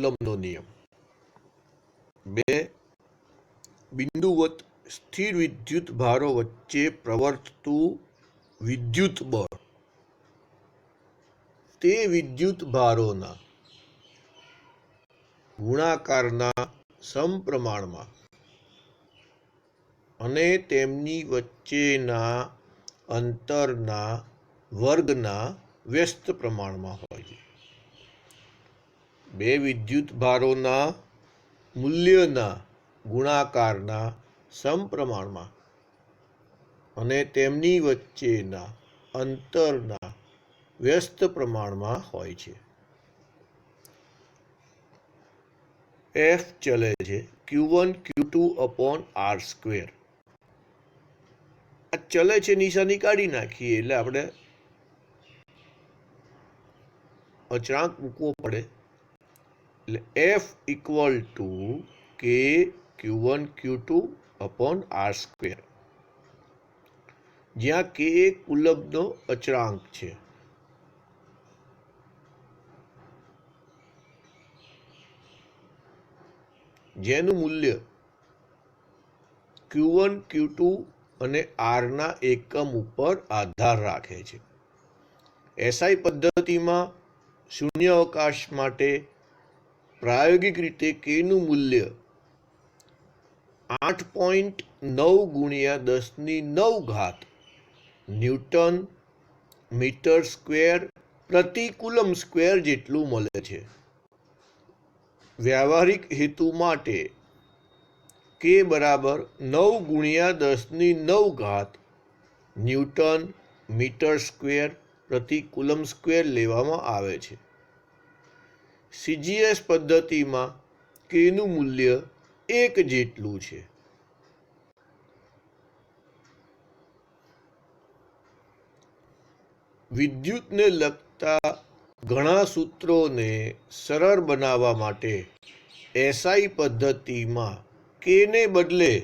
કુલમનો નિયમ. 2. બિંદુવત સ્થિર વિદ્યુત ભારો વચ્ચે પ્રવર્તતું વિદ્યુત બળ તે વિદ્યુત ભારોના ગુણાકારના સમપ્રમાણમાં અને તેમની વચ્ચેના અંતરના વર્ગના વ્યસ્ત પ્રમાણમાં હોય છે. 2 વિદ્યુત ભારોના મૂલ્યના ગુણાકારના સમપ્રમાણમાં અને તેમની વચ્ચેના અંતરના વ્યસ્ત પ્રમાણમાં હોય છે. F ચલે છે Q1 Q2 upon R square. આ ચલે છે નિશાની કાઢી નાખીએ એટલે આપણે અચળાંક મૂકવો પડે. એટલે F equal to K Q1 Q2 upon R square, જ્યાં K એ કુલમ્બનો અચળાંક છે. જેનું મૂલ્ય Q1 Q2 અને R ના એકમ ઉપર આધાર રાખે છે. SI પદ્ધતિમાં શૂન્ય અવકાશ માટે પ્રાયોગિક રીતે K નું મૂલ્ય 8.9 ગુણ્યા 10⁹ ન્યૂટન મીટર સ્ક્વેર પ્રતિ કુલમ સ્ક્વેર જેટલું મળે છે. વ્યવહારિક હેતુ માટે K બરાબર 9 ગુણ્યા 10⁹ ન્યૂટન મીટર સ્ક્વેર પ્રતિ કુલમ સ્ક્વેર લેવામાં આવે છે. CGS પદ્ધતિમાં K નું મૂલ્ય 1 જેટલું છે. વિદ્યુતને લગતા ઘણા સૂત્રોને સરળ બનાવવા માટે SI પદ્ધતિમાં K ને બદલે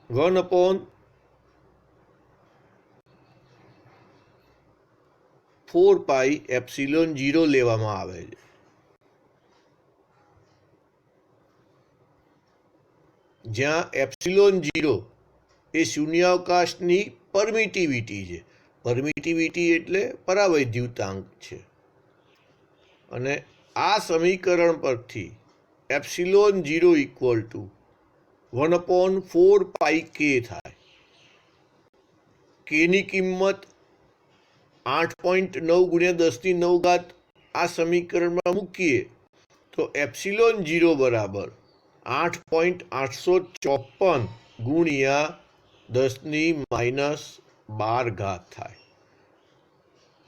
વન અપોન 4πε0 લેવામાં આવે છે. જ્યાં ε0 એ શૂન્યાવકાશની પરમિટિવિટી છે. પરમિટિવિટી એટલે પરાવૈદ્યુતાંક છે. અને આ સમીકરણ પરથી ε0 ઇક્વલ ટુ 1/4πk થાય. K ની કિંમત 8.9 ગુણ્યા 10⁹ આ સમીકરણમાં મૂકીએ તો ε0 બરાબર 8.854 ગુણ્યા 10⁻12 થાય.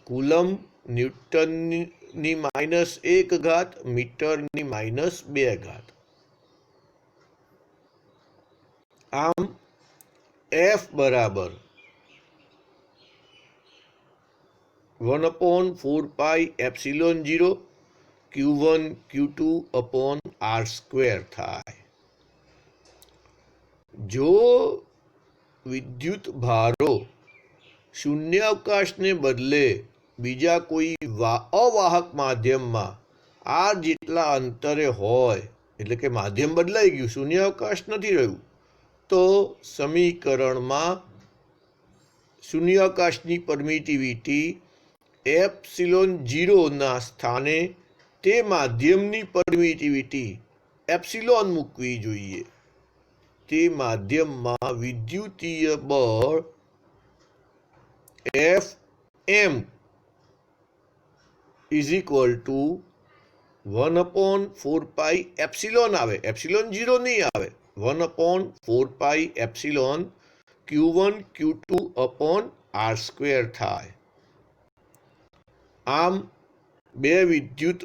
કુલમ ન્યૂટનની -1 મીટરની -2. આમ F બરાબર 1/4πε0 Q1 Q2 upon R square થાય. જો વિદ્યુત ભારો શૂન્યાવકાશને બદલે બીજા કોઈ અવાહક માધ્યમમાં R જેટલા અંતરે હોય, એટલે કે માધ્યમ બદલાઈ ગયું, શૂન્યાવકાશ નથી રહ્યું, તો સમીકરણમાં શૂન્યાવકાશની પરમિટિવિટી ε0 ના સ્થાને તે માધ્યમની પરમિટિવિટી એપ્સિલોન મૂકવી જોઈએ. તે માધ્યમમાં વિદ્યુતીય બળ Fm ઇઝ ઇક્વલ ટુ 1/4πε આવે. ε0 નહીં આવે. 1/4πε Q1 Q2 upon R square થાય. આમ બે વિદ્યુત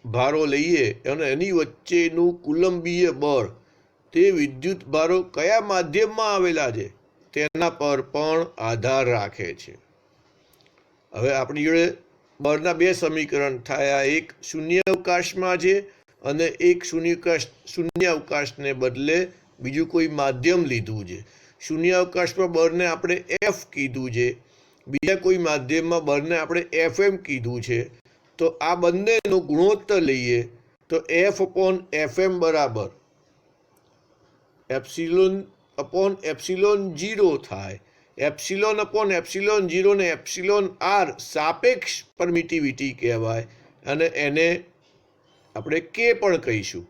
ભારો લઈએ અને એની વચ્ચેનું કુલંબીય બળ તે વિદ્યુત ભારો કયા માધ્યમમાં આવેલા છે તેના પર પણ આધાર રાખે છે. હવે આપણી જોડે બળના બે સમીકરણ થયા. એક શૂન્યાવકાશમાં છે અને એક શૂન્યાવકાશને બદલે બીજું કોઈ માધ્યમ લીધું છે. શૂન્યાવકાશમાં બળને આપણે એફ કીધું છે, બીજા કોઈ માધ્યમમાં બળને આપણે એફએમ કીધું છે. તો આ બંનેનો ગુણોત્તર લઈએ તો એફ અપોન એફએમ બરાબર એપ્સિલોન અપોન એપ્સિલોન 0 થાય. એપ્સિલોન અપોન એપ્સિલોન 0 ને એપ્સિલોન આર સાપેક્ષ પરમિટિવિટી કહેવાય અને એને આપણે કે પણ કહીશું.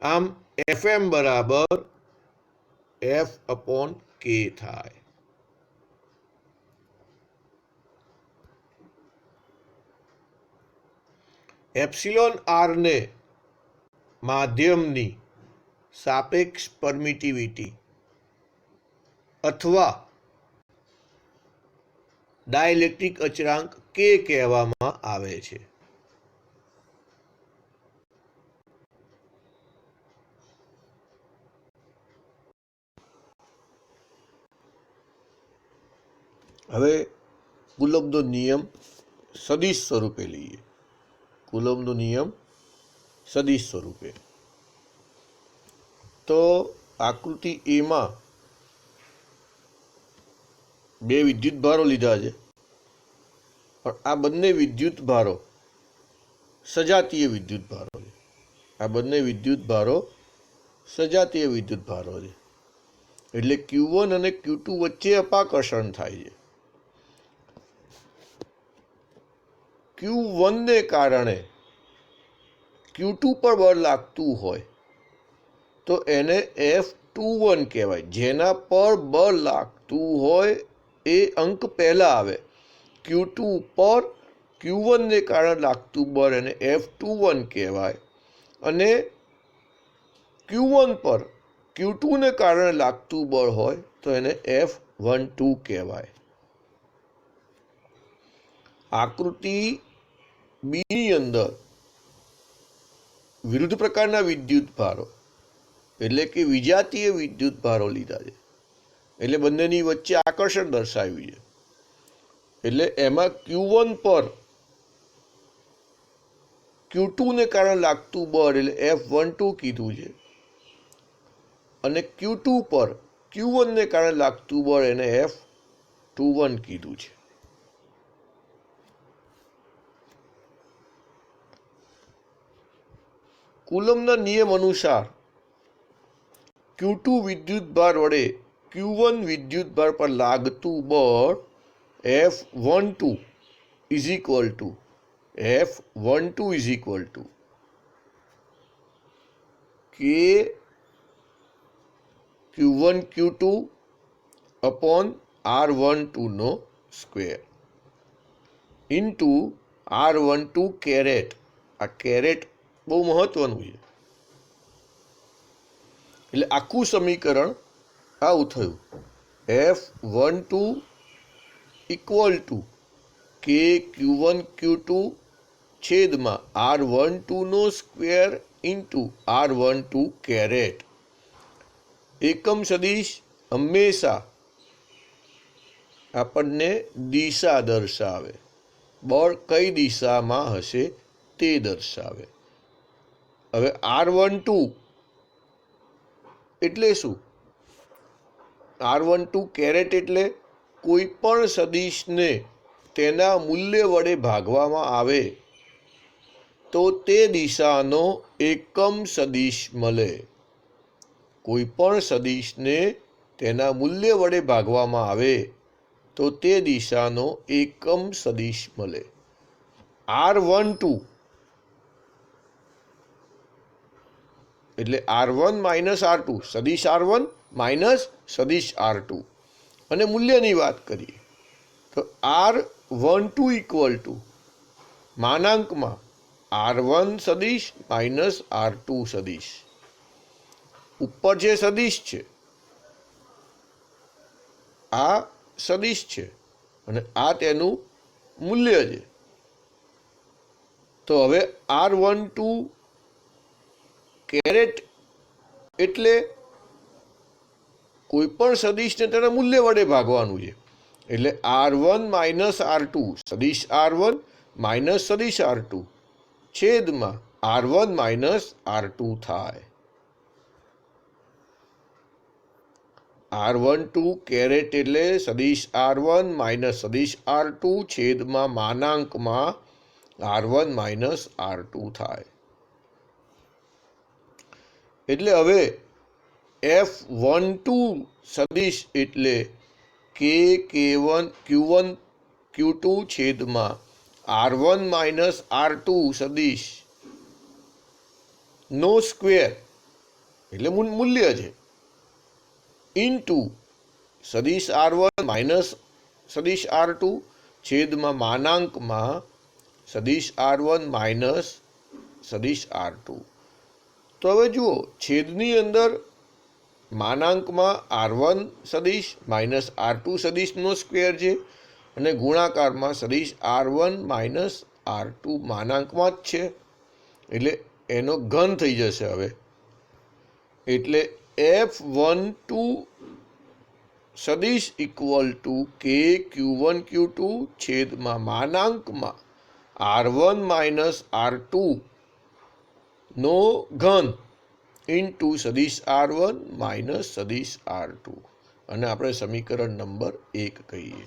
આમ એફએમ બરાબર એફ અપોન કે થાય. એપ્સિલોન આરને માધ્યમની સાપેક્ષ પરમિટિવિટી અથવા ડાઇલેક્ટ્રિક અચળાંક કે કહેવામાં આવે છે. હવે કુલમ્બનો નિયમ સદિશ સ્વરૂપે લઈએ. કુલમ્બનો નિયમ સદિશ સ્વરૂપે. તો આકૃતિ એમાં બે વિદ્યુત ભારો લીધા છે, પણ આ બંને વિદ્યુત ભારો સજાતીય વિદ્યુત ભારો છે. આ બંને વિદ્યુત ભારો સજાતીય વિદ્યુત ભારો છે. એટલે Q1 અને Q2 વચ્ચે અપાકર્ષણ થાય છે. Q1 ને કારણે Q2 પર બળ લાગતું હોય તો એને F21 કહેવાય. જેના પર બળ લાગતું હોય એ અંક પહેલા આવે. Q2 પર Q1 ને કારણે લાગતું બળ એને F21 કહેવાય અને Q1 પર Q2 ને કારણે લાગતું બળ હોય તો એને F12 કહેવાય. આકૃતિ બીની અંદર વિરુદ્ધ પ્રકારના વિદ્યુત ભારો એટલે કે વિજાતીય વિદ્યુત ભારો લીધા છે. એટલે બંનેની વચ્ચે આકર્ષણ દર્શાવ્યું છે. એટલે એમાં Q1 પર Q2 ને કારણે લાગતું બળ એટલે F12 કીધું છે અને Q2 પર Q1 ને કારણે લાગતું બળ એને F21 કીધું છે. કુલમ્બના નિયમ અનુસાર Q2 વિદ્યુત ભાર વડે Q1 વિદ્યુત ભાર પર લાગતું બળ F12 ઇઝ ઇક્વલ ટુ કે Q1 Q2 અપોન R12 નો સ્ક્વેર ઇન્ટુ R12 કેરેટ. આ કેરેટ બહુ મહત્વનું છે. એટલે આખું સમીકરણ આવું થયું. F12 ઇક્વલ ટુ કે Q1 Q2 છેદમાં R12 નો સ્ક્વેર ઇન્ટુ R12 કેરેટ. એકમ સદિશ હંમેશા આપણને દિશા દર્શાવે. બળ કઈ દિશામાં હશે તે દર્શાવે. હવે R12 એટલે શું? R12 કેરેટ એટલે કોઈ પણ સદિશને તેના મૂલ્ય વડે ભાગવામાં આવે તો તે દિશાનો એકમ સદિશ મળે. કોઈ પણ સદિશને તેના મૂલ્ય વડે ભાગવામાં આવે તો તે દિશાનો એકમ સદિશ મળે. R12 એટલે R1 માઇનસ R2, સદિશ R1 માઇનસ સદિશ R2. અને મૂલ્યની વાત કરીએ તો R12 ઇક્વલ ટુ માનાંકમાં R1 સદિશ માઇનસ R2 સદિશ. ઉપર જે સદિશ છે આ સદિશ છે અને આ તેનું મૂલ્ય છે. તો હવે R12 કેરેટ એટલે કોઈ પણ સદિશને તેના મૂલ્ય વડે ભાગવાનું છે. એટલે R1 માઇનસ R2 સદિશ R1 માઇનસ સદિશ R2 છેદમાં R1 માઇનસ R2 થાય. R12 કેરેટ એટલે સદિશ R1 માઇનસ સદિશ R2 છેદમાં માનાંકમાં R1 માઇનસ R2 થાય. એટલે હવે F12 સદિશ એટલે K1 Q1 Q2 છેદમાં R1 માઇનસ R2 સદિશ નો સ્ક્વેર એટલે મૂલ્ય છે ઇન્ટુ સદિશ R1 માઇનસ સદિશ R2 છેદમાં માનાંકમાં સદિશ R1 માઇનસ સદિશ R2. તો હવે જુઓ, છેદની અંદર માનાંકમાં R1 સદિશ માઇનસ R2 સદિશનો સ્ક્વેર છે અને ગુણાકારમાં સદિશ R1 માઇનસ R2 માનાંકમાં જ છે, એટલે એનો ઘન થઈ જશે. હવે એટલે F12 સદિશ ઇક્વલ ટુ કે Q1 Q2 છેદમાં માનાંકમાં R1 માઇનસ R2 નો ઘન ઇન્ટુ સદિશ R1 માઇનસ સદિશ R2, અને આપણે સમીકરણ નંબર 1 કહીએ.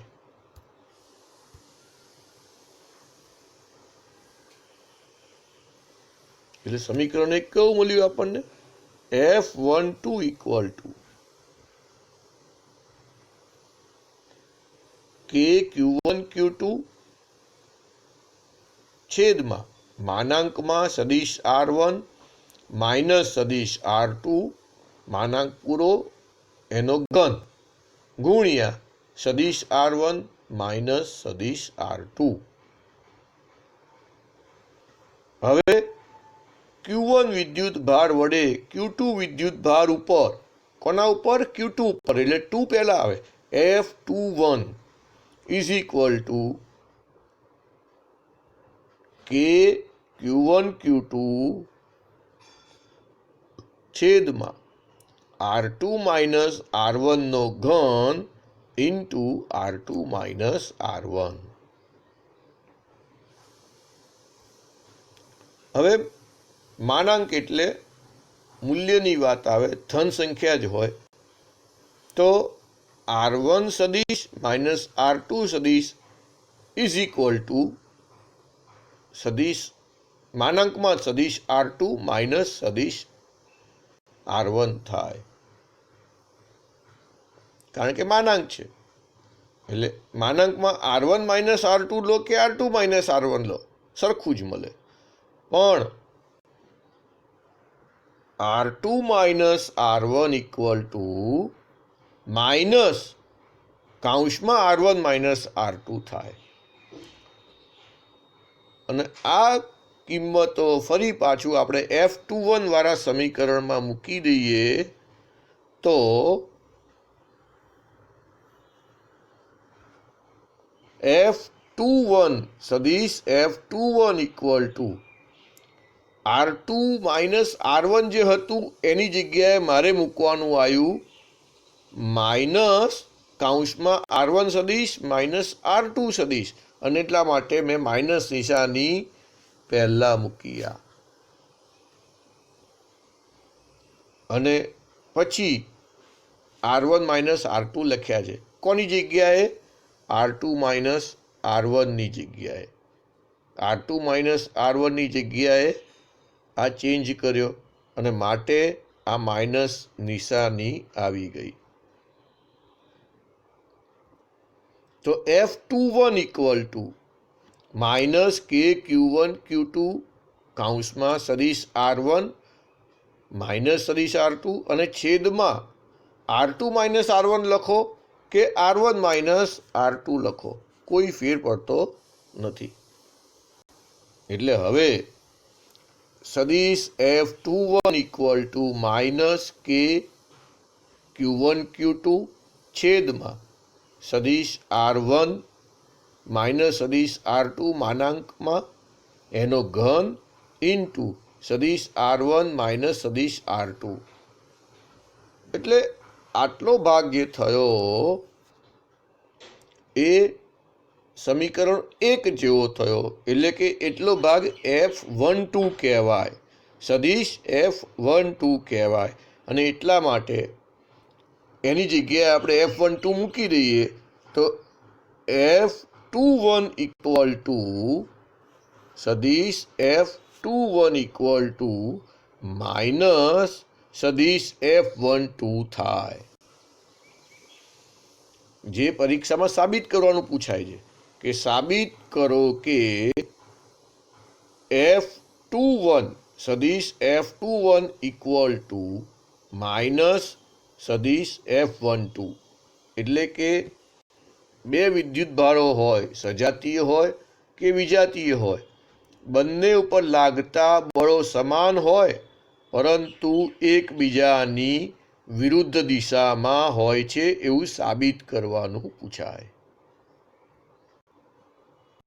એટલે સમીકરણ 1 કેવું મળ્યું આપણને? F12 ઇક્વલ ટુ કે Q1 Q2 છેદમાં માનાંકમાં સદિશ R1 માઇનસ સદિશ R2 માનાંક પૂરો એનો ઘન ગુણ્યા સદિશ R1 માઇનસ સદિશ R2. હવે Q1 વિદ્યુત ભાર વડે Q2 વિદ્યુત ભાર ઉપર, કોના ઉપર? Q2 ઉપર, એટલે 2 પહેલા આવે. F21 ઇઝ ઇક્વલ ટુ કે Q1 Q2 છેદમાં R2 માઇનસ R1 નો ઘન ઇન્ટુ R2 માઇનસ R1. હવે માનાંક એટલે મૂલ્યની વાત આવે, ધન સંખ્યા જ હોય, તો R1 સદિશ માઇનસ R2 સદિશ ઇઝ ઇક્વલ ટુ સદિશ માનાંકમાં સદિશ R2 માઇનસ સદિશ R1 થાય, કારણ કે માનાંક છે. એટલે માનાંકમાં R1 માઇનસ R2 લો કે R2 માઇનસ R1 લો, સરખું જ મળે. પણ R2 minus R1 equal to minus કાઉન્સમાં R1 માઇનસ R2 થાય. અને આ કિંમતો ફરી પાછું આપણે F21 વાળા સમીકરણમાં મૂકી દઈએ તો F21 સદિશ F21 equal to R2 minus R1 જે હતું એની જગ્યાએ મારે મૂકવાનું આવ્યું માઇનસ કાઉન્સમાં R1 સદિશ માઇનસ R2 સદિશ, અને એટલા માટે મેં માઇનસ નિશાની પહેલાં મૂક્યા. અને પછી R1 માઇનસ R2 લખ્યા છે. કોની જગ્યાએ? R2 માઇનસ R1 ની જગ્યાએ. R2 માઇનસ R1 ની જગ્યાએ આ ચેન્જ કર્યો અને માટે આ માઇનસ નિશાની આવી ગઈ. તો F21 ઇક્વલ ટુ માઇનસ કે Q1 Q2 કાઉન્સમાં સદિશ R1 માઇનસ સદિશ R2 અને છેદમાં R2 માઇનસ R1 લખો કે R1 માઇનસ R2 લખો, કોઈ ફેર પડતો નથી. એટલે હવે સદિશ F21 ઇક્વલ ટુ માઇનસ કે Q1 Q2 છેદમાં સદિશ R1 માઇનસ સદિશ R2 માનાંકમાં એનો ઘન ઇન્ટુ સદિશ R1 માઇનસ સદિશ R2. એટલે આટલો ભાગ જે થયો એ સમીકરણ 1 જેવો થયો, એટલે કે એટલો ભાગ F12 કહેવાય, સદિશ F12 કહેવાય. અને એટલા માટે એની જગ્યાએ આપણે F12 મૂકી દઈએ તો F21 ઇક્વલ ટુ સદિશ F21 ઇક્વલ ટુ માઇનસ સદિશ F12 થાય, જે પરીક્ષામાં સાબિત કરવાનું પૂછાય છે કે સાબિત કરો કે F21 સદિશ F21 ઇક્વલ ટુ માઇનસ સદિશ F12, એટલે કે બે વિદ્યુત ભારો હોય, સજાતીય હોય કે વિજાતીય હોય, બંને ઉપર લાગતા બળો સમાન હોય પરંતુ એકબીજાની વિરુદ્ધ દિશામાં હોય છે એવું સાબિત કરવાનું પૂછાય।